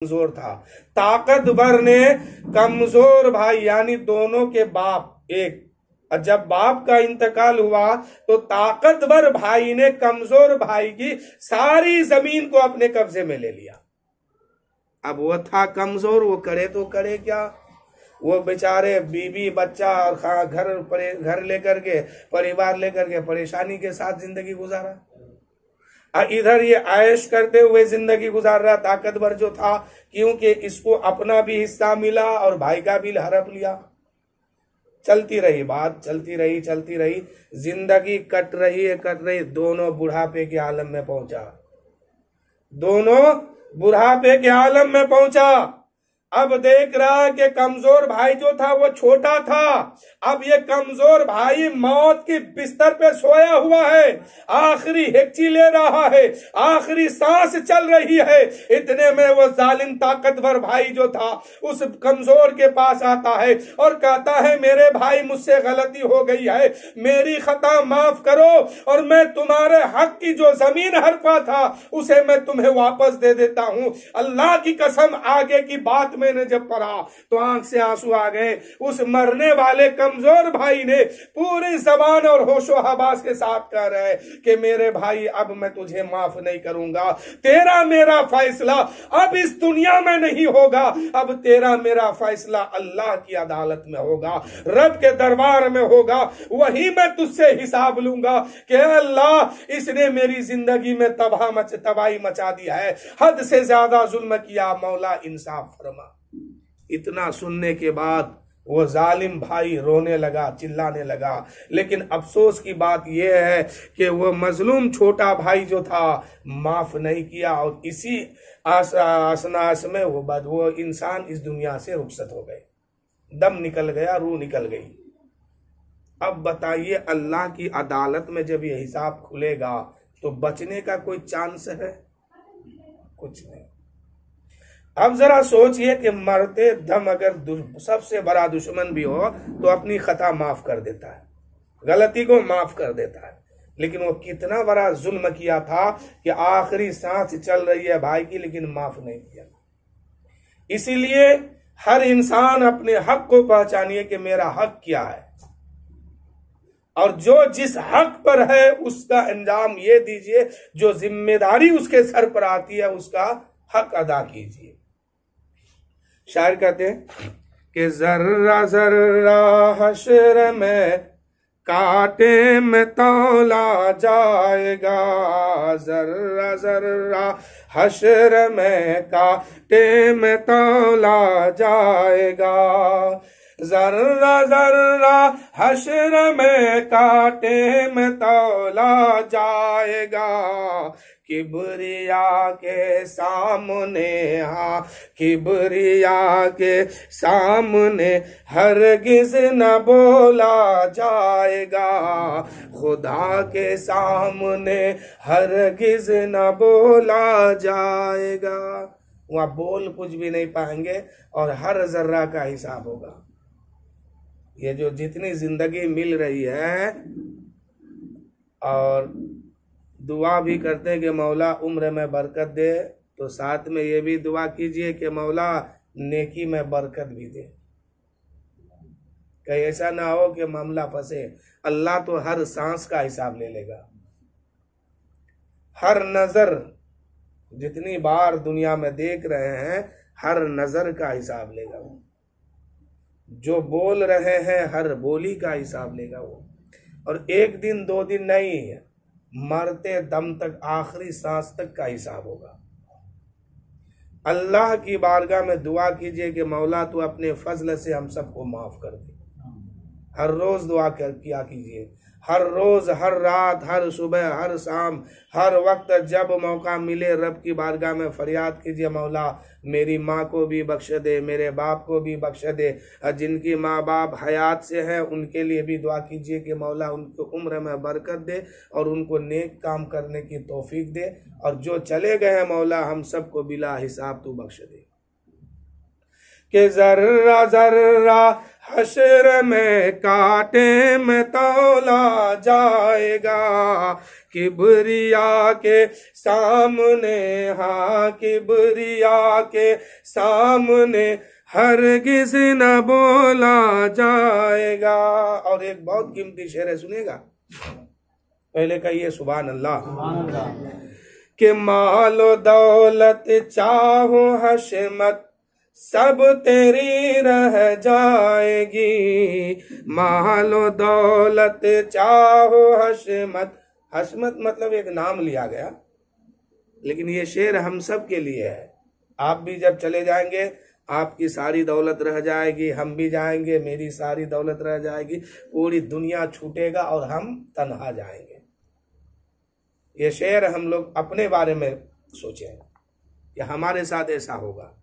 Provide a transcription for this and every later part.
कमजोर था। ताकतवर ने कमजोर भाई यानी दोनों के बाप एक, और जब बाप का इंतकाल हुआ तो ताकतवर भाई ने कमजोर भाई की सारी जमीन को अपने कब्जे में ले लिया। अब वो था कमजोर, वो करे तो करे क्या। वो बेचारे बीवी बच्चा और घर लेकर के, परिवार लेकर के परेशानी के साथ जिंदगी गुजारा। इधर ये आयश करते हुए जिंदगी गुजार रहा ताकतवर जो था, क्योंकि इसको अपना भी हिस्सा मिला और भाई का भी हड़प लिया। चलती रही बात, चलती रही, जिंदगी कट रही, दोनों बुढ़ापे के आलम में पहुंचा, दोनों बुढ़ापे के आलम में पहुंचा। अब देख रहा कि कमजोर भाई जो था वो छोटा था, अब ये कमजोर भाई मौत के बिस्तर पे सोया हुआ है, आखिरी हिच्ची ले रहा है, आखिरी सांस चल रही है। इतने में वो जालिम ताकतवर भाई जो था उस कमजोर के पास आता है और कहता है मेरे भाई मुझसे गलती हो गई है, मेरी खता माफ करो और मैं तुम्हारे हक की जो जमीन हड़पा था उसे मैं तुम्हें वापस दे देता हूं। अल्लाह की कसम आगे की बात मैंने जब पढ़ा तो आंख से आंसू आ गए। उस मरने वाले कमजोर भाई ने पूरी जबान और होशो हवास के साथ कह रहे कि मेरे भाई अब मैं तुझे माफ नहीं करूंगा, तेरा मेरा फैसला अब इस दुनिया में नहीं होगा, अब तेरा मेरा फैसला अल्लाह की अदालत में होगा, रब के दरबार में होगा, वही मैं तुझसे हिसाब लूंगा कि अल्लाह इसने मेरी जिंदगी में तबाही मचा दी है, हद से ज्यादा जुल्म किया, मौला इंसाफ फरमा। इतना सुनने के बाद वो जालिम भाई रोने लगा, चिल्लाने लगा। लेकिन अफसोस की बात यह है कि वो मजलूम छोटा भाई जो था माफ नहीं किया और इसी असनास में वो इंसान इस दुनिया से रुखसत हो गए, दम निकल गया, रूह निकल गई। अब बताइए अल्लाह की अदालत में जब ये हिसाब खुलेगा तो बचने का कोई चांस है? कुछ नहीं। अब जरा सोचिए कि मरते दम अगर सबसे बड़ा दुश्मन भी हो तो अपनी खता माफ कर देता है, गलती को माफ कर देता है, लेकिन वो कितना बड़ा जुल्म किया था कि आखिरी सांस चल रही है भाई की लेकिन माफ नहीं किया। इसीलिए हर इंसान अपने हक को पहचानिए कि मेरा हक क्या है, और जो जिस हक पर है उसका अंजाम ये दीजिए, जो जिम्मेदारी उसके सर पर आती है उसका हक अदा कीजिए। शायर कहते हैं कि जर्रा जर्रा हश्र में कांटे में तौला जाएगा, जर्रा जर्रा हश्र में कांटे में तौला जाएगा, जर्रा जर्रा हश्र में कांटे में तौला जाएगा, किबरिया के सामने, हाँ किबरिया के सामने हरगिज न बोला जाएगा, खुदा के सामने हरगिज न बोला जाएगा। वहाँ बोल कुछ भी नहीं पाएंगे और हर जर्रा का हिसाब होगा। ये जो जितनी जिंदगी मिल रही है, और दुआ भी करते हैं कि मौला उम्र में बरकत दे, तो साथ में ये भी दुआ कीजिए कि मौला नेकी में बरकत भी दे। कहीं ऐसा ना हो कि मामला फंसे। अल्लाह तो हर सांस का हिसाब ले लेगा, हर नजर जितनी बार दुनिया में देख रहे हैं हर नजर का हिसाब लेगा वो, जो बोल रहे हैं हर बोली का हिसाब लेगा वो। और एक दिन दो दिन नहीं है, मरते दम तक आखिरी सांस तक का हिसाब होगा। अल्लाह की बारगाह में दुआ कीजिए कि मौला तू अपने फजल से हम सबको माफ कर दे। हर रोज दुआ किया कीजिए, हर रोज, हर रात, हर सुबह, हर शाम, हर वक्त जब मौका मिले रब की बारगाह में फरियाद कीजिए मौला मेरी माँ को भी बख्श दे, मेरे बाप को भी बख्श दे, जिनकी माँ बाप हयात से हैं उनके लिए भी दुआ कीजिए कि मौला उनको उम्र में बरकत दे और उनको नेक काम करने की तौफीक दे, और जो चले गए हैं मौला हम सबको बिला हिसाब तू बख्श दे। कि जर्रा जर्रा हश्र में कांटे में तौला जाएगा, किबरिया के सामने, हाँ किबरिया के सामने हरगिज न बोला जाएगा। और एक बहुत कीमती शेर है, सुनिएगा, पहले कहिए सुभान अल्लाह। कि मालो दौलत चाहो हशमत सब तेरी रह जाएगी, मालो दौलत चाहो हशमत। हशमत मतलब एक नाम लिया गया, लेकिन ये शेर हम सब के लिए है। आप भी जब चले जाएंगे आपकी सारी दौलत रह जाएगी, हम भी जाएंगे मेरी सारी दौलत रह जाएगी, पूरी दुनिया छूटेगा और हम तन्हा जाएंगे। ये शेर हम लोग अपने बारे में सोचें कि हमारे साथ ऐसा होगा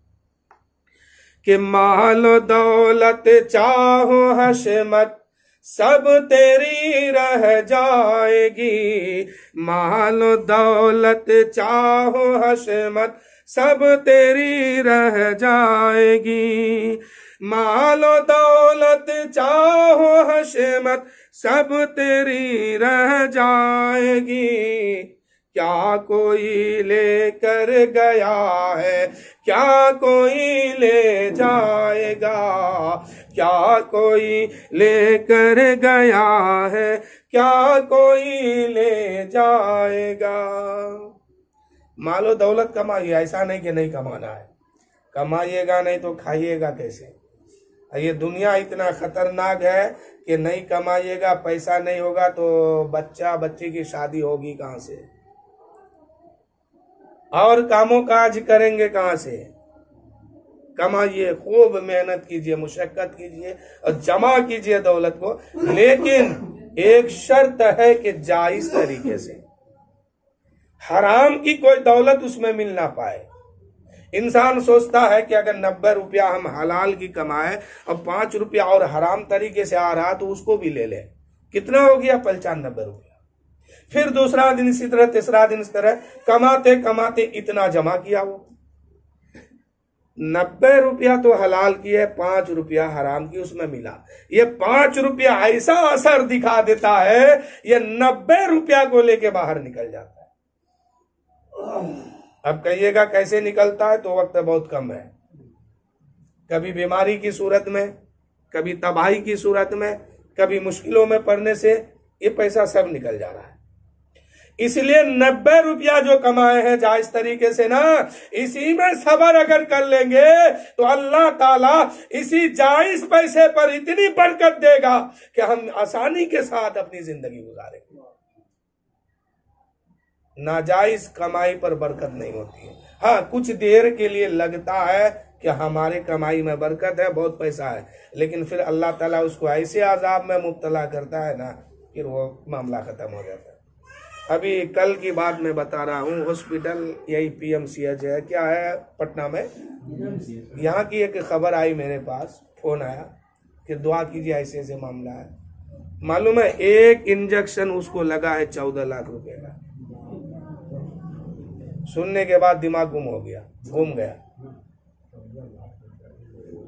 कि मालो दौलत चाहो हशमत सब तेरी रह जाएगी, मालो दौलत चाहो हशमत सब तेरी रह जाएगी, मालो दौलत चाहो हशमत सब तेरी रह जाएगी। क्या कोई लेकर गया है, क्या कोई ले जाएगा, क्या कोई लेकर गया है, क्या कोई ले जाएगा। मालो दौलत कमाइए, ऐसा नहीं कि नहीं कमाना है, कमाइएगा नहीं तो खाइएगा कैसे। ये दुनिया इतना खतरनाक है कि नहीं कमाइएगा, पैसा नहीं होगा तो बच्चा बच्ची की शादी होगी कहाँ से, और कामों काज करेंगे कहाँ से। कमाइए, खूब मेहनत कीजिए, मुशक्कत कीजिए और जमा कीजिए दौलत को, लेकिन एक शर्त है कि जायज तरीके से, हराम की कोई दौलत उसमें मिल ना पाए। इंसान सोचता है कि अगर 90 रुपया हम हलाल की कमाए और 5 रुपया और हराम तरीके से आ रहा तो उसको भी ले ले, कितना हो गया 95 रुपया। फिर दूसरा दिन इसी तरह, तीसरा दिन इस तरह, कमाते कमाते इतना जमा किया वो 90 रुपया तो हलाल की है, 5 रुपया हराम की उसमें मिला। ये 5 रुपया ऐसा असर दिखा देता है, ये 90 रुपया को लेके बाहर निकल जाता है। अब कहिएगा कैसे निकलता है, तो वक्त बहुत कम है। कभी बीमारी की सूरत में, कभी तबाही की सूरत में, कभी मुश्किलों में पड़ने से ये पैसा सब निकल जा रहा है। इसलिए 90 रुपया जो कमाए हैं जायज तरीके से ना, इसी में सबर अगर कर लेंगे तो अल्लाह ताला इसी जायज पैसे पर इतनी बरकत देगा कि हम आसानी के साथ अपनी जिंदगी गुजारेंगे। नाजायज कमाई पर बरकत नहीं होती है। हाँ, कुछ देर के लिए लगता है कि हमारे कमाई में बरकत है, बहुत पैसा है, लेकिन फिर अल्लाह ताला उसको ऐसे अजाब में मुब्तला करता है ना, फिर वो मामला खत्म हो जाता है। अभी कल की बात मैं बता रहा हूँ, हॉस्पिटल यही PMCH है, क्या है पटना में, यहाँ की एक खबर आई मेरे पास, फोन आया कि दुआ कीजिए ऐसे ऐसे मामला है। मालूम है एक इंजेक्शन उसको लगा है 14 लाख रुपए का। सुनने के बाद दिमाग घूम गया।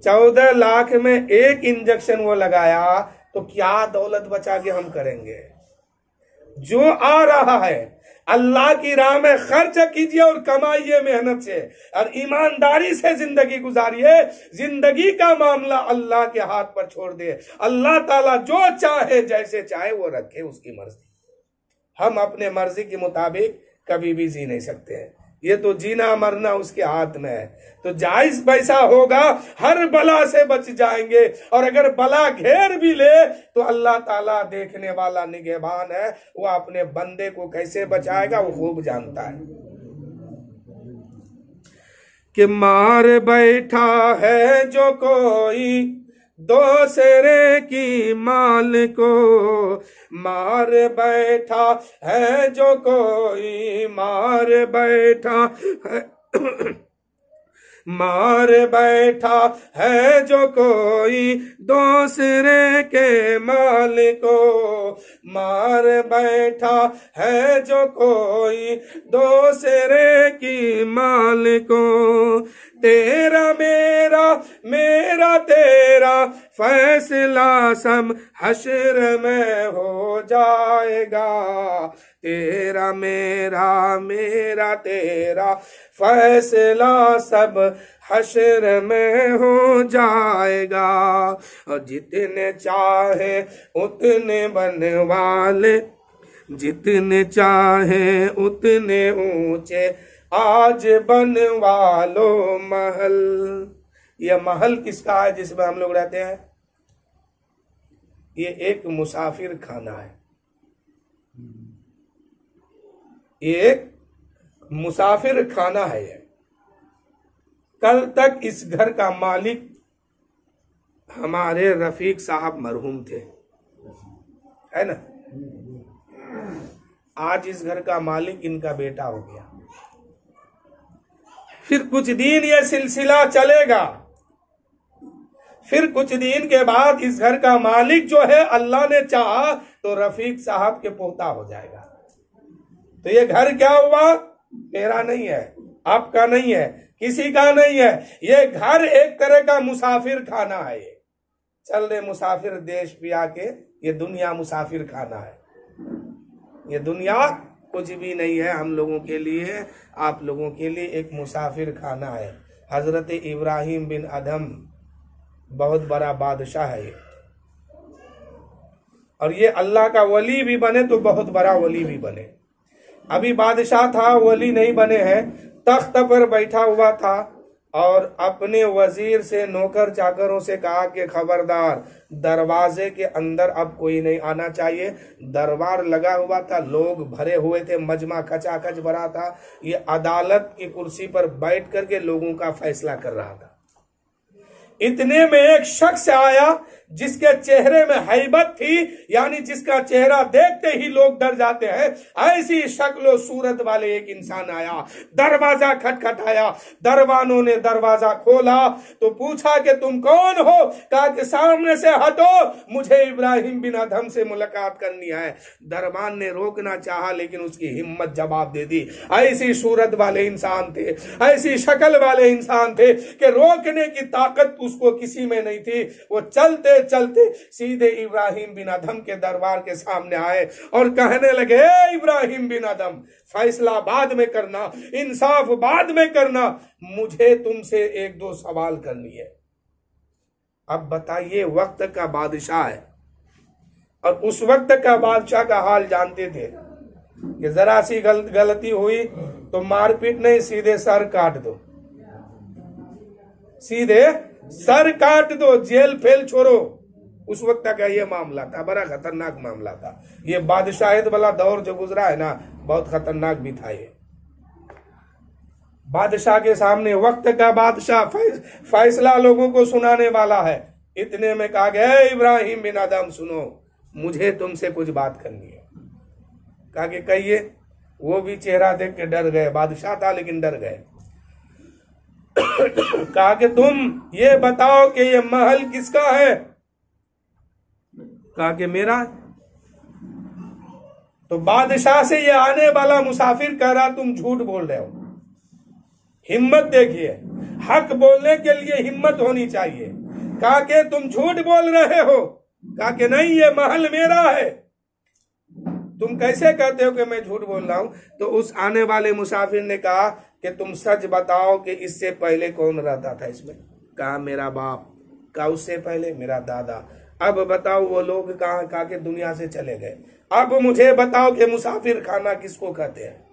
14 लाख में एक इंजेक्शन वो लगाया, तो क्या दौलत बचा के हम करेंगे। जो आ रहा है अल्लाह की राह में खर्च कीजिए और कमाइए मेहनत से और ईमानदारी से जिंदगी गुजारिए। जिंदगी का मामला अल्लाह के हाथ पर छोड़ दे। अल्लाह ताला जो चाहे जैसे चाहे वो रखे, उसकी मर्जी। हम अपने मर्जी के मुताबिक कभी भी जी नहीं सकते हैं। ये तो जीना मरना उसके हाथ में है। तो जायज पैसा होगा, हर बला से बच जाएंगे। और अगर बला घेर भी ले तो अल्लाह ताला देखने वाला निगहबान है, वो अपने बंदे को कैसे बचाएगा वो खूब जानता है। कि मार बैठा है जो कोई दूसरे की माल को, मार बैठा है जो कोई, मार बैठा है मार बैठा है जो कोई दूसरे के माल को, मार बैठा है जो कोई दूसरे की माल को। तेरा मेरा, मेरा तेरा फैसला सब हश्र में हो जाएगा, तेरा मेरा मेरा तेरा फैसला सब हश्र में हो जाएगा। और जितने चाहे उतने बनवा ले, जितने चाहे उतने ऊंचे आज बनवा लो महल। यह महल किसका है जिसमें हम लोग रहते हैं? ये एक मुसाफिर खाना है, एक मुसाफिर खाना है ये। कल तक इस घर का मालिक हमारे रफीक साहब मरहूम थे, है ना। आज इस घर का मालिक इनका बेटा हो गया। फिर कुछ दिन ये सिलसिला चलेगा, फिर कुछ दिन के बाद इस घर का मालिक जो है अल्लाह ने चाहा तो रफीक साहब के पोता हो जाएगा। तो ये घर क्या हुआ? मेरा नहीं है, आपका नहीं है, किसी का नहीं है। ये घर एक तरह का मुसाफिर खाना है। ये चल रहे मुसाफिर देश पिया के, ये दुनिया मुसाफिर खाना है। ये दुनिया कुछ भी नहीं है हम लोगों के लिए, आप लोगों के लिए एक मुसाफिर खाना है। हजरत इब्राहिम बिन अदम बहुत बड़ा बादशाह है ये, और ये अल्लाह का वली भी बने तो बहुत बड़ा वली भी बने। अभी बादशाह था, वली नहीं बने हैं, तख्त पर बैठा हुआ था और अपने वजीर से नौकर चाकरों से कहा कि खबरदार दरवाजे के अंदर अब कोई नहीं आना चाहिए। दरबार लगा हुआ था, लोग भरे हुए थे, मजमा खचाखच भरा था। ये अदालत की कुर्सी पर बैठ करके लोगों का फैसला कर रहा था। इतने में एक शख्स आया जिसके चेहरे में हैबत थी, यानी जिसका चेहरा देखते ही लोग डर जाते हैं, ऐसी शक्ल सूरत वाले एक इंसान आया। दरवाजा खटखटाया, दरबानों ने दरवाजा खोला तो पूछा कि तुम कौन हो? कहा कि सामने से हटो, मुझे इब्राहिम बिन अदम से मुलाकात करनी है। दरबान ने रोकना चाहा लेकिन उसकी हिम्मत जवाब दे दी। ऐसी सूरत वाले इंसान थे, ऐसी शक्ल वाले इंसान थे कि रोकने की ताकत उसको किसी में नहीं थी। वो चलते चलते सीधे इब्राहिम बिन अदम के दरबार के सामने आए और कहने लगे, इब्राहिम बिन अदम, फैसला बाद में करना, इंसाफ बाद में करना, मुझे तुमसे एक दो सवाल करनी है। अब बताइए, वक्त का बादशाह है और उस वक्त का बादशाह का हाल जानते थे कि जरा सी गलती हुई तो मारपीट नहीं, सीधे सर काट दो, सीधे सर काट दो, जेल फेल छोड़ो। उस वक्त का ये मामला था, बड़ा खतरनाक मामला था। ये बादशाहियत वाला दौर जो गुजरा है ना, बहुत खतरनाक भी था। ये बादशाह के सामने, वक्त का बादशाह फैसला लोगों को सुनाने वाला है। इतने में कहा गया, इब्राहिम बिन अदम सुनो, मुझे तुमसे कुछ बात करनी है। कहा कि कहिए। वो भी चेहरा देख के डर गए, बादशाह था लेकिन डर गए। कहा कि तुम ये बताओ कि ये महल किसका है? कहा कि मेरा। तो बादशाह से ये आने वाला मुसाफिर कह रहा, तुम झूठ बोल रहे हो। हिम्मत देखिए, हक बोलने के लिए हिम्मत होनी चाहिए। कहा कि तुम झूठ बोल रहे हो। कहा कि नहीं, ये महल मेरा है। तुम कैसे कहते हो कि मैं झूठ बोल रहा हूं? तो उस आने वाले मुसाफिर ने कहा कि तुम सच बताओ कि इससे पहले कौन रहता था इसमें? कहा मेरा बाप। कहा उससे पहले मेरा दादा। अब बताओ वो लोग कहाँ? कहा कि दुनिया से चले गए। अब मुझे बताओ कि मुसाफिर खाना किसको कहते हैं?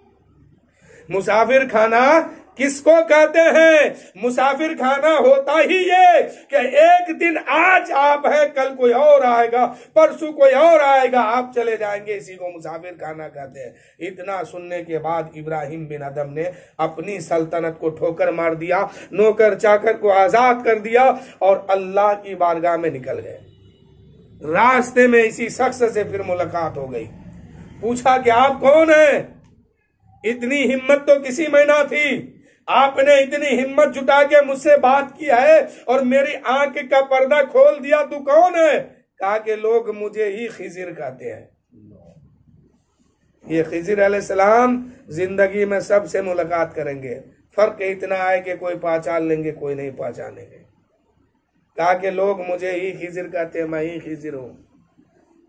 मुसाफिर खाना किसको कहते हैं? मुसाफिर खाना होता ही ये कि एक दिन आज आप है, कल कोई और आएगा, परसों कोई और आएगा, आप चले जाएंगे। इसी को मुसाफिर खाना कहते हैं। इतना सुनने के बाद इब्राहिम बिन अदम ने अपनी सल्तनत को ठोकर मार दिया, नौकर चाकर को आजाद कर दिया और अल्लाह की बारगाह में निकल गए। रास्ते में इसी शख्स से फिर मुलाकात हो गई। पूछा कि आप कौन हैं? इतनी हिम्मत तो किसी में ना थी। आपने इतनी हिम्मत जुटा के मुझसे बात की है और मेरी आंख का पर्दा खोल दिया। तू कौन है? कहा कि लोग मुझे ही खिजिर कहते हैं। ये खिजिर अलैहिस्सलाम जिंदगी में सबसे मुलाकात करेंगे। फर्क इतना है कि कोई पहचान लेंगे, कोई नहीं पहचानेंगे। कहा कि लोग मुझे ही खिजिर कहते हैं, मैं ही खिजिर हूँ।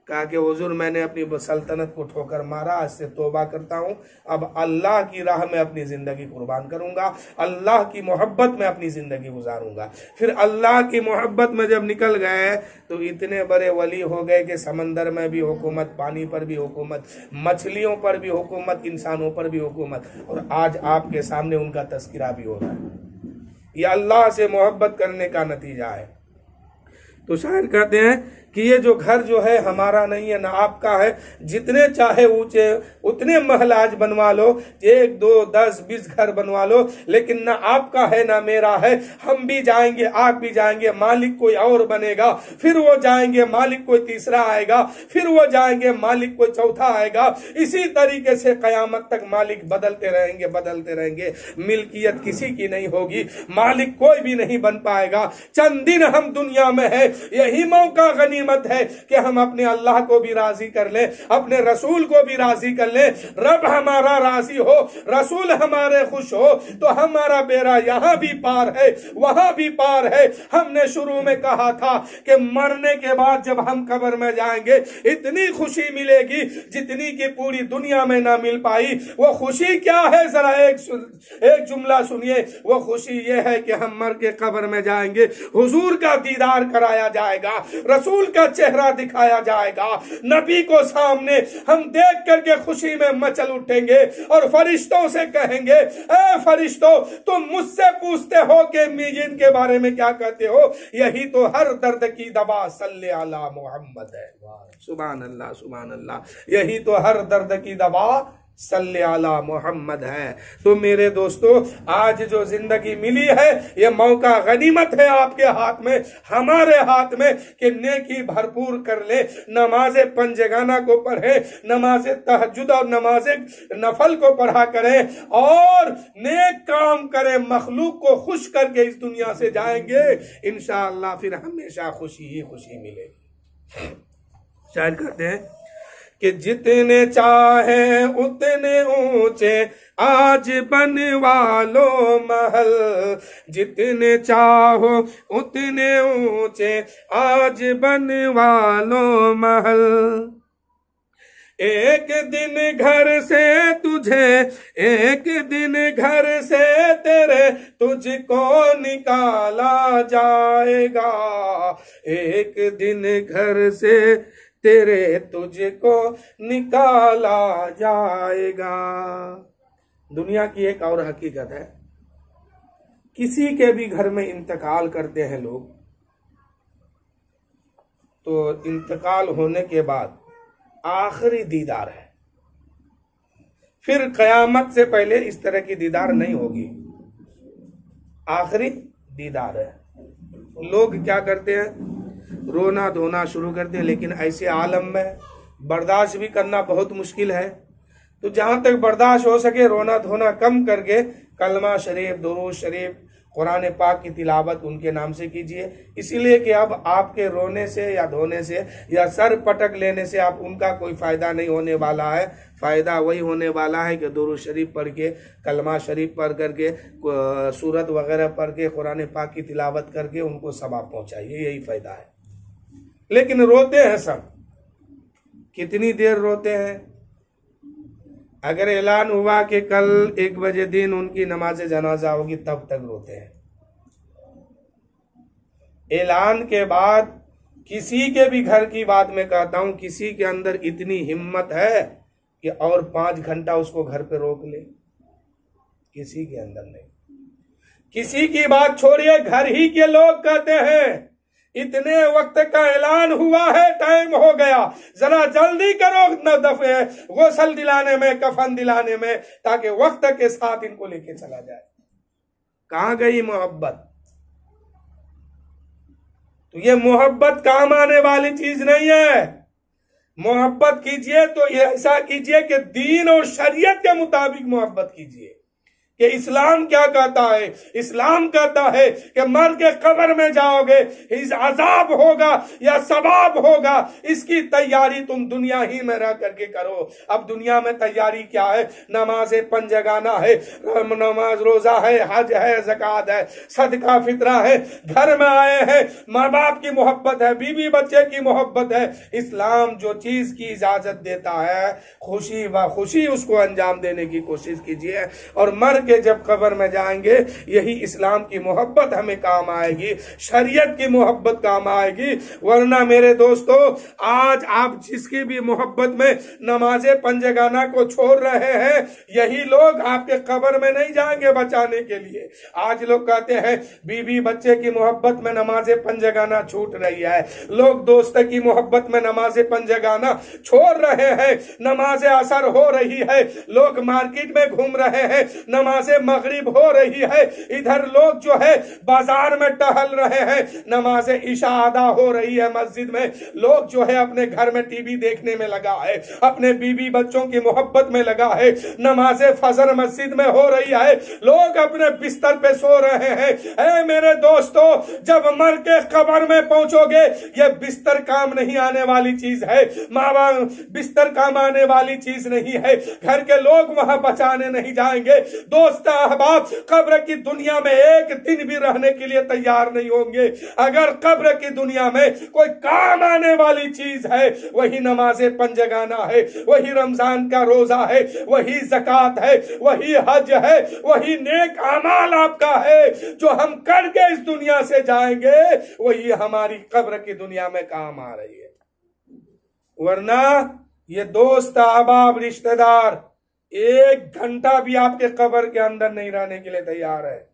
कहा कि हुजूर मैंने अपनी सल्तनत को ठोकर मारा, आज से तौबा करता हूँ, अब अल्लाह की राह में अपनी जिंदगी कुर्बान करूंगा, अल्लाह की मोहब्बत में अपनी जिंदगी गुजारूंगा। फिर अल्लाह की मोहब्बत में जब निकल गए तो इतने बड़े वली हो गए कि समंदर में भी हुकूमत, पानी पर भी हुकूमत, मछलियों पर भी हुकूमत, इंसानों पर भी हुकूमत, और आज आपके सामने उनका तस्करा भी हो रहा है। यह अल्लाह से मोहब्बत करने का नतीजा है। तो शायर कहते हैं कि ये जो घर जो है हमारा नहीं है, ना आपका है, जितने चाहे ऊंचे उतने महल आज बनवा लो, 1 2 10 20 घर बनवा लो, लेकिन ना आपका है ना मेरा है। हम भी जाएंगे, आप भी जाएंगे, मालिक कोई और बनेगा, फिर वो जाएंगे, मालिक कोई तीसरा आएगा, फिर वो जाएंगे, मालिक कोई चौथा आएगा। इसी तरीके से कयामत तक मालिक बदलते रहेंगे, बदलते रहेंगे। मिल्कियत किसी की नहीं होगी, मालिक कोई भी नहीं बन पाएगा। चंद दिन हम दुनिया में है, यही मौका गनीमत है कि हम अपने अल्लाह को भी राजी कर ले, अपने रसूल को भी राजी कर ले। रब हमारा राजी हो, रसूल हमारे खुश हो, तो हमारा बेड़ा यहां भी पार है, वहां भी पार है। हमने शुरू में कहा था कि मरने के बाद जब हम कब्र में जाएंगे इतनी खुशी मिलेगी जितनी की पूरी दुनिया में ना मिल पाई। वो खुशी क्या है, जरा एक जुमला सुनिए। वो खुशी ये है कि हम मर के कब्र में जाएंगे, हुजूर का दीदार कराया जाएगा, रसूल का चेहरा दिखाया जाएगा, नबी को सामने हम देख करके खुशी में मचल उठेंगे और फरिश्तों से कहेंगे, ए फरिश्तों तुम मुझसे पूछते हो कि इनके बारे में क्या कहते हो, यही तो हर दर्द की दवा सल्ले अला मोहम्मद है। सुभान अल्लाह, सुभान अल्लाह, यही तो हर दर्द की दवा सल्ले अला मोहम्मद है। तो मेरे दोस्तों, आज जो जिंदगी मिली है ये मौका गनीमत है आपके हाथ में, हमारे हाथ में, कि नेकी भरपूर कर ले। नमाज़े पंजगाना को पढ़े, नमाज़े तहज्जुद और नमाज़े नफल को पढ़ा करें और नेक काम करें, मखलूक को खुश करके इस दुनिया से जाएंगे इंशाअल्लाह, फिर हमेशा खुशी ही खुशी मिलेगी। शायर कहते हैं कि जितने चाहे उतने ऊंचे आज बनवा लो महल, जितने चाहो उतने ऊंचे आज बनवा लो महल। एक दिन घर से तुझे, एक दिन घर से तेरे तुझको निकाला जाएगा, एक दिन घर से तेरे तुझको निकाला जाएगा। दुनिया की एक और हकीकत है, किसी के भी घर में इंतकाल करते हैं लोग, तो इंतकाल होने के बाद आखिरी दीदार है, फिर कयामत से पहले इस तरह की दीदार नहीं होगी, आखिरी दीदार है। लोग क्या करते हैं, रोना धोना शुरू करते हैं, लेकिन ऐसे आलम में बर्दाश्त भी करना बहुत मुश्किल है। तो जहां तक बर्दाश्त हो सके रोना धोना कम करके कलमा शरीफ, दुरूद शरीफ, कुरान पाक की तिलावत उनके नाम से कीजिए। इसीलिए कि अब आपके रोने से या धोने से या सर पटक लेने से आप उनका कोई फायदा नहीं होने वाला है। फायदा वही होने वाला है कि दुरूद शरीफ पढ़ के, कलमा शरीफ पढ़ करके, सूरत वगैरह पढ़ के, कुरान पाक की तिलावत करके उनको सवाब पहुंचाइए, यही फायदा है। लेकिन रोते हैं सब, कितनी देर रोते हैं। अगर ऐलान हुआ कि कल 1 बजे दिन उनकी नमाज जनाजा होगी तब तक रोते हैं। ऐलान के बाद किसी के भी घर की बात मैं कहता हूं, किसी के अंदर इतनी हिम्मत है कि और 5 घंटा उसको घर पे रोक ले, किसी के अंदर नहीं। किसी की बात छोड़िए, घर ही के लोग कहते हैं इतने वक्त का ऐलान हुआ है, टाइम हो गया, जरा जल्दी करो न दफे गुस्ल दिलाने में, कफन दिलाने में, ताकि वक्त के साथ इनको लेके चला जाए। कहां गई मोहब्बत? तो ये मोहब्बत काम आने वाली चीज नहीं है। मोहब्बत कीजिए तो ये ऐसा कीजिए कि दीन और शरीयत के मुताबिक मोहब्बत कीजिए। कि इस्लाम क्या कहता है। इस्लाम कहता है कि मर के कब्र में जाओगे, इस अजाब होगा या सवाब होगा, इसकी तैयारी तुम दुनिया ही में रह करके करो। अब दुनिया में तैयारी क्या है? नमाज़ें पंजगाना है, नमाज रोजा है, हज है, ज़कात है, सदका फितरा है, घर में आए हैं, माँ बाप की मोहब्बत है, बीवी बच्चे की मोहब्बत है। इस्लाम जो चीज की इजाजत देता है, खुशी व खुशी उसको अंजाम देने की कोशिश कीजिए। और मर के जब कब्र में जाएंगे, यही इस्लाम की मोहब्बत हमें काम आएगी, शरीयत की मोहब्बत काम आएगी। वरना मेरे दोस्तों, आज आप जिसकी भी मोहब्बत में नमाजे पंजगाना को छोड़ रहे हैं, यही लोग आपके कब्र में नहीं जाएंगे बचाने के लिए। आज लोग कहते हैं बीवी बच्चे की मोहब्बत में नमाजे पंजगाना छूट रही है, लोग दोस्त की मोहब्बत में नमाजे पंजगाना छोड़ रहे हैं, नमाजे असर हो रही है, लोग मार्केट में घूम रहे हैं, नमाजे मगरिब हो रही है, इधर लोग जो है बाजार में टहल रहे हैं, नमाजे इशा अदा हो रही है, मस्जिद में लोग जो है अपने घर में टीवी देखने में लगा है, अपने बीवी बच्चों की मोहब्बत में लगा है, नमाजे फजर मस्जिद में हो रही है, लोग अपने बिस्तर पे सो रहे हैं। ऐ मेरे दोस्तों, जब मर के कब्र में पहुंचोगे, ये बिस्तर काम नहीं आने वाली चीज है, माँ बाप बिस्तर काम आने वाली चीज नहीं है, घर के लोग वहां बचाने नहीं जाएंगे। दोस्त अहबाब, कब्र की दुनिया में एक दिन भी रहने के लिए तैयार नहीं होंगे। अगर कब्र की दुनिया में कोई काम आने वाली चीज है, वही नमाजे पंजगाना है, वही रमजान का रोजा है, वही ज़कात है, वही हज है, वही नेक अमाल आपका है, जो हम करके इस दुनिया से जाएंगे, वही हमारी कब्र की दुनिया में काम आ रही है। वरना ये दोस्त अहबाब रिश्तेदार एक घंटा भी आपके कब्र के अंदर नहीं रहने के लिए तैयार है।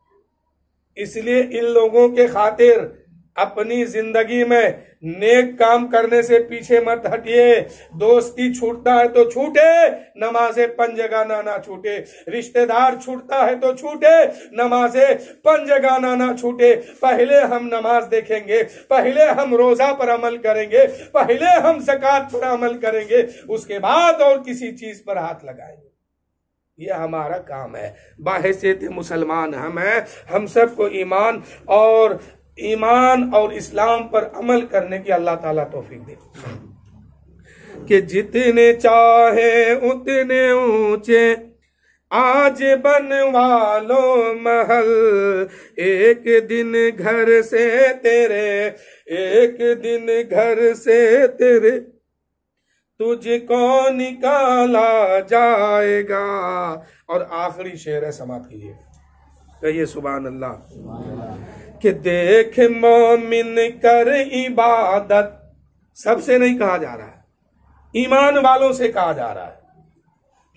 इसलिए इन लोगों के खातिर अपनी जिंदगी में नेक काम करने से पीछे मत हटिए। दोस्ती छूटता है तो छूटे, नमाजे पंजगाना ना छूटे। रिश्तेदार छूटता है तो छूटे, नमाजे पंजगाना ना छूटे। पहले हम नमाज देखेंगे, पहले हम रोजा पर अमल करेंगे, पहले हम ज़कात पर अमल करेंगे, उसके बाद और किसी चीज पर हाथ लगाएंगे। ये हमारा काम है। बाहैसियत मुसलमान हम हैं, हम सबको ईमान और इस्लाम पर अमल करने की अल्लाह ताला तौफीक दे कि जितने चाहे उतने ऊंचे आज बनवा लो महल, एक दिन घर से तेरे, एक दिन घर से तेरे तुझको निकाला जाएगा। और आखिरी शेर है, समाप्त कीजिए, कहिए सुभान अल्लाह। कि देख मोमिन कर इबादत, सबसे नहीं कहा जा रहा है, ईमान वालों से कहा जा रहा है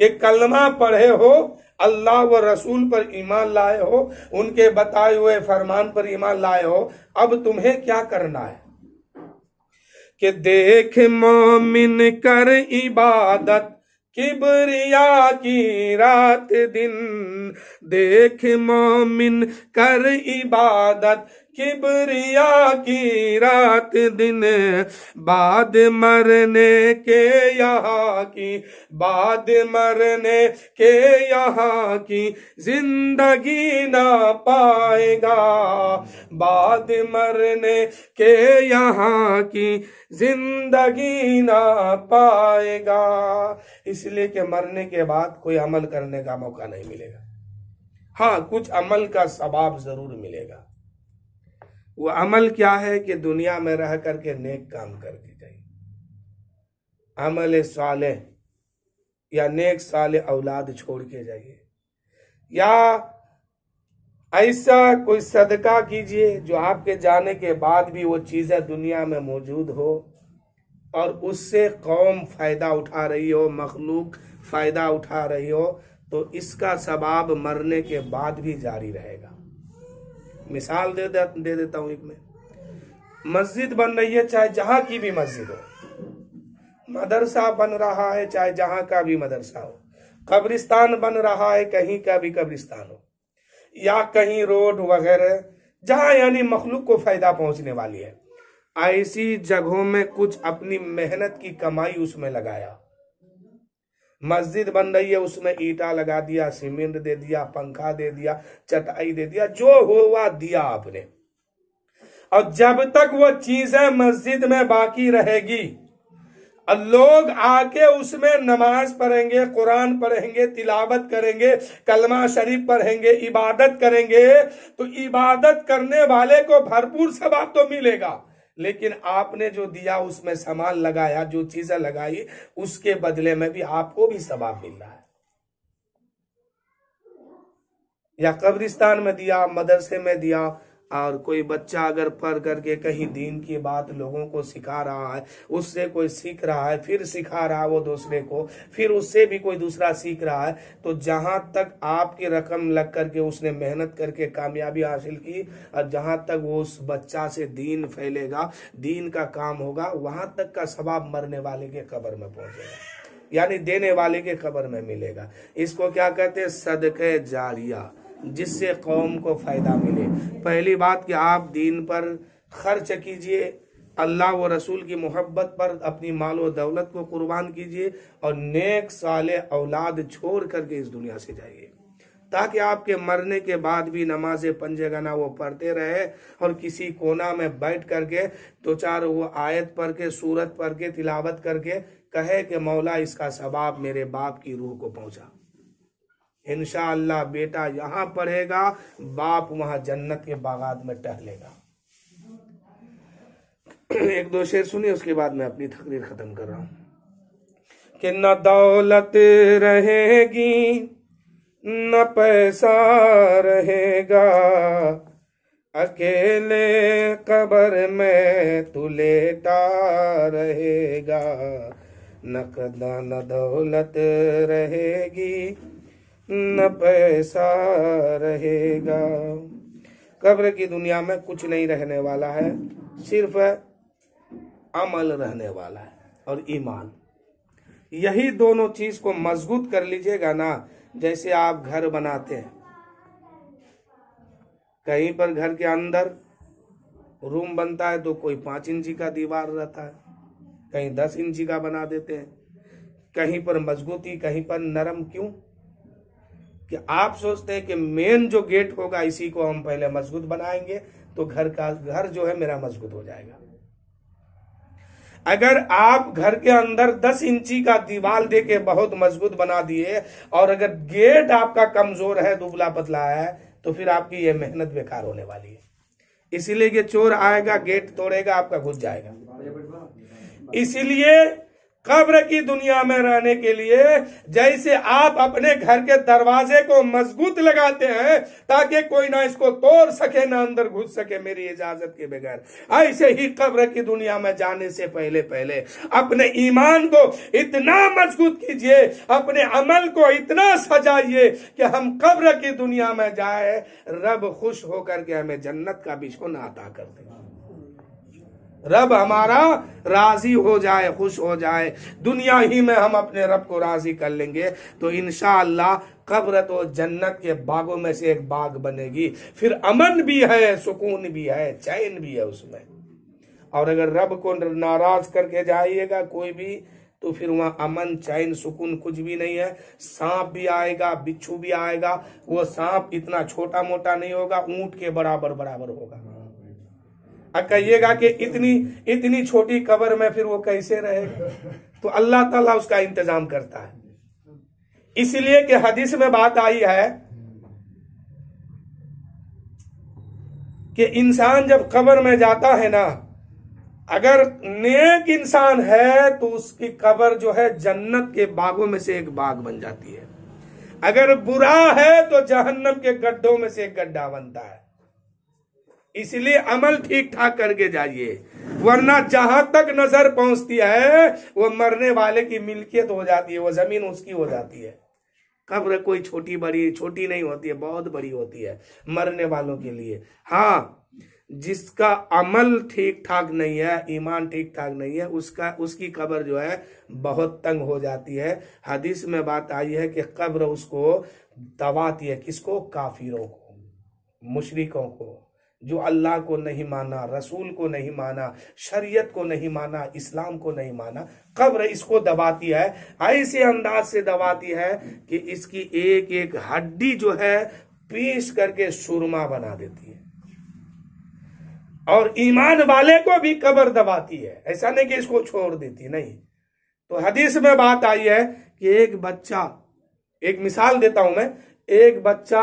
कि कलमा पढ़े हो, अल्लाह व रसूल पर ईमान लाए हो, उनके बताए हुए फरमान पर ईमान लाए हो, अब तुम्हें क्या करना है? कि देख मोमिन कर इबादत, किबरिया की रात दिन, देख मोमिन कर इबादत, किबरिया की रात दिन, बाद मरने के यहाँ की, बाद मरने के यहाँ की जिंदगी ना पाएगा, बाद मरने के यहाँ की जिंदगी ना पाएगा। इसलिए कि मरने के बाद कोई अमल करने का मौका नहीं मिलेगा। हाँ, कुछ अमल का सवाब जरूर मिलेगा। वो अमल क्या है कि दुनिया में रह करके नेक काम करके जाइए, अमल साले या नेक साले औलाद छोड़ के जाइए, या ऐसा कोई सदका कीजिए जो आपके जाने के बाद भी वो चीजें दुनिया में मौजूद हो और उससे कौम फायदा उठा रही हो, मखलूक फायदा उठा रही हो, तो इसका सवाब मरने के बाद भी जारी रहेगा। मिसाल दे देता हूं। एक में मस्जिद बन रही है, चाहे जहां की भी मस्जिद हो, मदरसा बन रहा है चाहे जहां का भी मदरसा हो, कब्रिस्तान बन रहा है कहीं का भी कब्रिस्तान हो, या कहीं रोड वगैरह जहां यानी मखलूक को फायदा पहुंचने वाली है, ऐसी जगहों में कुछ अपनी मेहनत की कमाई उसमें लगाया, मस्जिद बन रही है, उसमें ईटा लगा दिया, सीमेंट दे दिया, पंखा दे दिया, चटाई दे दिया, जो हुआ दिया आपने। और जब तक वो चीजें मस्जिद में बाकी रहेगी, लोग आके उसमें नमाज पढ़ेंगे, कुरान पढ़ेंगे, तिलावत करेंगे, कलमा शरीफ पढ़ेंगे, इबादत करेंगे, तो इबादत करने वाले को भरपूर सवाब तो मिलेगा। लेकिन आपने जो दिया, उसमें सामान लगाया, जो चीजें लगाई, उसके बदले में भी आपको भी सवाब मिल रहा है। या कब्रिस्तान में दिया, मदरसे में दिया, और कोई बच्चा अगर पढ़ करके कहीं दीन की बात लोगों को सिखा रहा है, उससे कोई सीख रहा है, फिर सिखा रहा है वो दूसरे को, फिर उससे भी कोई दूसरा सीख रहा है, तो जहां तक आपकी रकम लग करके उसने मेहनत करके कामयाबी हासिल की, और जहां तक वो उस बच्चा से दीन फैलेगा, दीन का काम होगा, वहां तक का सवाब मरने वाले के कब्र में पहुंचेगा, यानी देने वाले के कब्र में मिलेगा। इसको क्या कहते हैं? सदके जारिया, जिससे कौम को फायदा मिले। पहली बात कि आप दीन पर खर्च कीजिए, अल्लाह व रसूल की मोहब्बत पर अपनी माल व दौलत को कुर्बान कीजिए, और नेक साले औलाद छोड़ करके इस दुनिया से जाइए, ताकि आपके मरने के बाद भी नमाज़े पंजगाना वो पढ़ते रहे, और किसी कोना में बैठ करके दो चार वो आयत पढ़ के, सूरत पढ़ के, तिलावत करके कहे कि मौला इसका सवाब मेरे बाप की रूह को पहुंचा। इंशाअल्लाह बेटा यहाँ पढ़ेगा, बाप वहां जन्नत के बागात में टहलेगा। एक दो शेर सुनिए, उसके बाद मैं अपनी तकरीर खत्म कर रहा हूं। कि न दौलत रहेगी, न पैसा रहेगा, अकेले कब्र में तू लेटा रहेगा। न दौलत रहेगी, न पैसा रहेगा। कब्र की दुनिया में कुछ नहीं रहने वाला है, सिर्फ अमल रहने वाला है और ईमान। यही दोनों चीज को मजबूत कर लीजिएगा ना। जैसे आप घर बनाते हैं, कहीं पर घर के अंदर रूम बनता है तो कोई 5 इंची का दीवार रहता है, कहीं 10 इंची का बना देते हैं, कहीं पर मजबूती, कहीं पर नरम। क्यों? कि आप सोचते हैं कि मेन जो गेट होगा इसी को हम पहले मजबूत बनाएंगे तो घर जो है मेरा मजबूत हो जाएगा। अगर आप घर के अंदर 10 इंची का दीवार देके बहुत मजबूत बना दिए, और अगर गेट आपका कमजोर है, दुबला पतला है, तो फिर आपकी ये मेहनत बेकार होने वाली है। इसीलिए कि चोर आएगा, गेट तोड़ेगा, आपका घुस जाएगा। इसीलिए कब्र की दुनिया में रहने के लिए जैसे आप अपने घर के दरवाजे को मजबूत लगाते हैं ताकि कोई ना इसको तोड़ सके, ना अंदर घुस सके मेरी इजाजत के बगैर, ऐसे ही कब्र की दुनिया में जाने से पहले पहले अपने ईमान को इतना मजबूत कीजिए, अपने अमल को इतना सजाइए कि हम कब्र की दुनिया में जाए, रब खुश होकर के हमें जन्नत का बिछोना अता कर दे, रब हमारा राजी हो जाए, खुश हो जाए, दुनिया ही में हम अपने रब को राजी कर लेंगे, तो इंशाअल्लाह कब्र तो जन्नत के बागों में से एक बाग बनेगी। फिर अमन भी है, सुकून भी है, चैन भी है उसमें। और अगर रब को नाराज करके जाइएगा कोई भी, तो फिर वहां अमन, चैन, सुकून कुछ भी नहीं है। सांप भी आएगा, बिच्छू भी आएगा, वो सांप इतना छोटा मोटा नहीं होगा, ऊंट के बराबर बराबर होगा। कहिएगा कि इतनी छोटी कब्र में फिर वो कैसे रहेगा? तो अल्लाह ताला उसका इंतजाम करता है। इसलिए कि हदीस में बात आई है कि इंसान जब कब्र में जाता है ना, अगर नेक इंसान है तो उसकी कब्र जो है जन्नत के बागों में से एक बाग बन जाती है, अगर बुरा है तो जहन्नम के गड्ढों में से एक गड्ढा बनता है। इसलिए अमल ठीक ठाक करके जाइए, वरना जहां तक नजर पहुंचती है वो मरने वाले की मिल्कियत हो जाती है, वो जमीन उसकी हो जाती है। कब्र कोई छोटी नहीं होती है, बहुत बड़ी होती है मरने वालों के लिए। हाँ, जिसका अमल ठीक ठाक नहीं है, ईमान ठीक ठाक नहीं है, उसकी कब्र जो है बहुत तंग हो जाती है। हदीस में बात आई है कि कब्र उसको दबाती है। किसको? काफिरों को, मुशरिकों को, जो अल्लाह को नहीं माना, रसूल को नहीं माना, शरीयत को नहीं माना, इस्लाम को नहीं माना, कब्र इसको दबाती है, ऐसे अंदाज से दबाती है कि इसकी एक एक हड्डी जो है पीस करके सुरमा बना देती है। और ईमान वाले को भी कब्र दबाती है, ऐसा नहीं कि इसको छोड़ देती, नहीं। तो हदीस में बात आई है कि एक बच्चा, एक मिसाल देता हूं मैं, एक बच्चा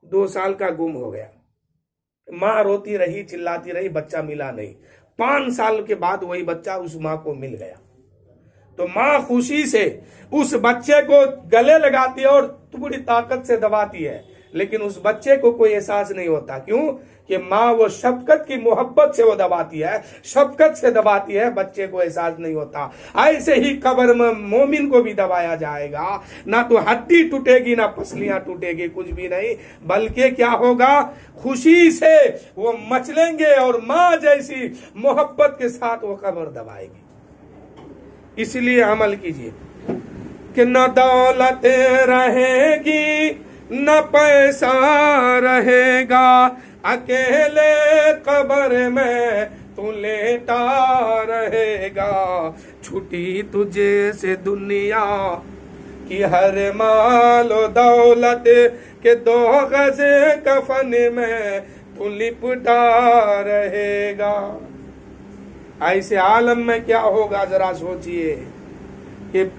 2 साल का गुम हो गया, माँ रोती रही, चिल्लाती रही, बच्चा मिला नहीं। 5 साल के बाद वही बच्चा उस माँ को मिल गया, तो माँ खुशी से उस बच्चे को गले लगाती है और पूरी ताकत से दबाती है, लेकिन उस बच्चे को कोई एहसास नहीं होता। क्यों? कि माँ वो शफकत की मोहब्बत से वो दबाती है, शफकत से दबाती है, बच्चे को एहसास नहीं होता। ऐसे ही कब्र में मोमिन को भी दबाया जाएगा, ना तो हड्डी टूटेगी ना पसलियां टूटेगी, कुछ भी नहीं, बल्कि क्या होगा, खुशी से वो मचलेंगे और माँ जैसी मोहब्बत के साथ वो कब्र दबाएगी। इसलिए अमल कीजिए कि न दौलत रहेगी न पैसा रहेगा, अकेले कब्र में तू लेटा रहेगा, छुटी तुझे से दुनिया की हर मालो दौलत के 2 गज कफन में तू लिपटा रहेगा। ऐसे आलम में क्या होगा जरा सोचिए कि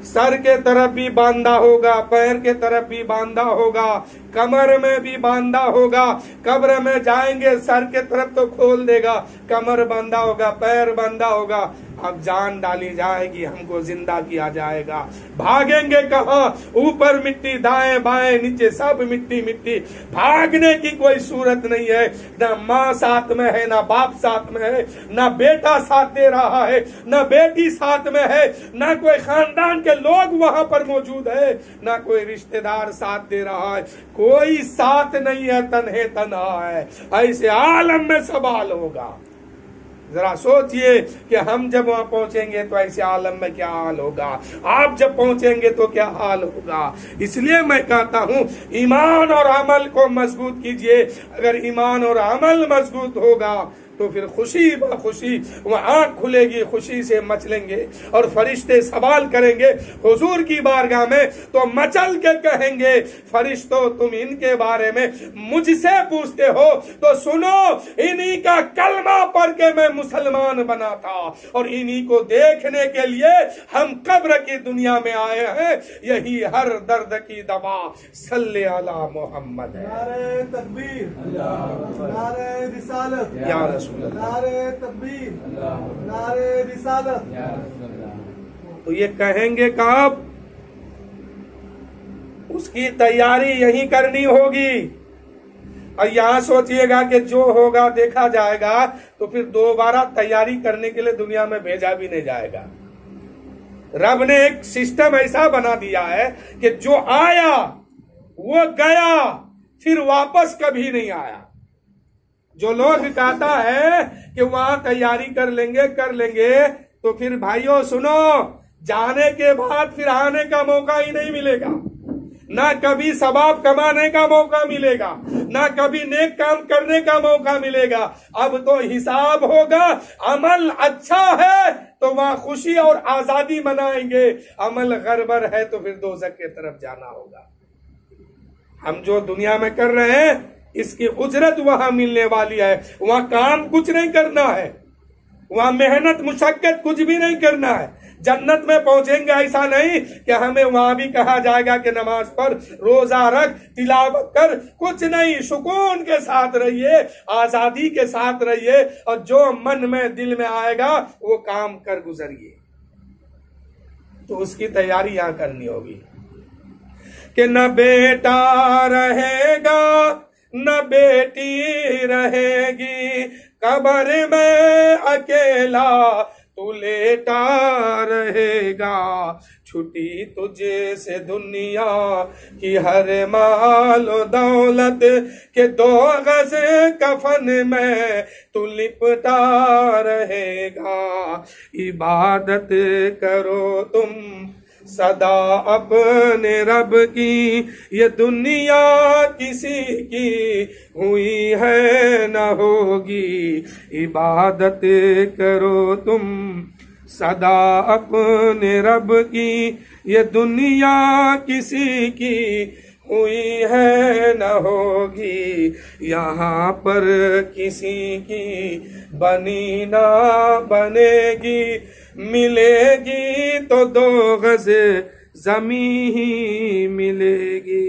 सर के तरफ भी बांधा होगा, पैर के तरफ भी बांधा होगा, कमर में भी बांधा होगा। कब्र में जाएंगे सर के तरफ तो खोल देगा, कमर बांधा होगा, पैर बांधा होगा। अब जान डाली जाएगी, हमको जिंदा किया जाएगा। भागेंगे कहाँ? ऊपर मिट्टी, दाएं बाएं नीचे सब मिट्टी मिट्टी। भागने की कोई सूरत नहीं है, ना माँ साथ में है, ना बाप साथ में है, ना बेटा साथ दे रहा है, ना बेटी साथ में है, ना कोई खानदान के लोग वहां पर मौजूद है, ना कोई रिश्तेदार साथ दे रहा है, कोई साथ नहीं है, तन्हे तन्हा है। ऐसे आलम में सवाल होगा। जरा सोचिए कि हम जब वहां पहुंचेंगे तो ऐसे आलम में क्या हाल होगा, आप जब पहुंचेंगे तो क्या हाल होगा। इसलिए मैं कहता हूं, ईमान और अमल को मजबूत कीजिए। अगर ईमान और अमल मजबूत होगा तो फिर खुशी ब खुशी वह आंख खुलेगी, खुशी से मचलेंगे और फरिश्ते सवाल करेंगे हुजूर की बारगाह में, तो मचल के कहेंगे, फरिश्तों तुम इनके बारे में मुझसे पूछते हो तो सुनो, इन्हीं का कलमा पढ़ के मैं मुसलमान बना था और इन्हीं को देखने के लिए हम कब्र की दुनिया में आए हैं। यही हर दर्द की दवा सल्ले अला मोहम्मद है। नारे तकबीर, नारे रिसालत, या रसूल, नारे तकबीर, नारे रिसालत। तो ये कहेंगे कब? उसकी तैयारी यही करनी होगी। और यहां सोचिएगा कि जो होगा देखा जाएगा, तो फिर दोबारा तैयारी करने के लिए दुनिया में भेजा भी नहीं जाएगा। रब ने एक सिस्टम ऐसा बना दिया है कि जो आया वो गया, फिर वापस कभी नहीं आया। जो लोग कहता है कि वहां तैयारी कर लेंगे, तो फिर भाइयों सुनो, जाने के बाद फिर आने का मौका ही नहीं मिलेगा, ना कभी सवाब कमाने का मौका मिलेगा, ना कभी नेक काम करने का मौका मिलेगा। अब तो हिसाब होगा, अमल अच्छा है तो वहां खुशी और आजादी मनाएंगे, अमल गड़बड़ है तो फिर दोज़ख की तरफ जाना होगा। हम जो दुनिया में कर रहे हैं इसकी उजरत वहां मिलने वाली है। वहां काम कुछ नहीं करना है, वहां मेहनत मुशक्कत कुछ भी नहीं करना है। जन्नत में पहुंचेंगे ऐसा नहीं कि हमें वहां भी कहा जाएगा कि नमाज पढ़, रोजा रख, तिलावत कर, कुछ नहीं। सुकून के साथ रहिए, आजादी के साथ रहिए और जो मन में दिल में आएगा वो काम कर गुजरिए। तो उसकी तैयारी यहां करनी होगी कि न बेटा रहेगा न बेटी रहेगी, कब्र में अकेला तू लेटा रहेगा, छुटी तुझे से दुनिया की हर माल दौलत के 2 गज कफन में तू लिपटा रहेगा। इबादत करो तुम सदा अपने रब की ये दुनिया किसी की हुई है न होगी। इबादत करो तुम सदा अपने रब की ये दुनिया किसी की हुई है न होगी। यहाँ पर किसी की बनी ना बनेगी, मिलेगी तो 2 गज ज़मीं ही मिलेगी।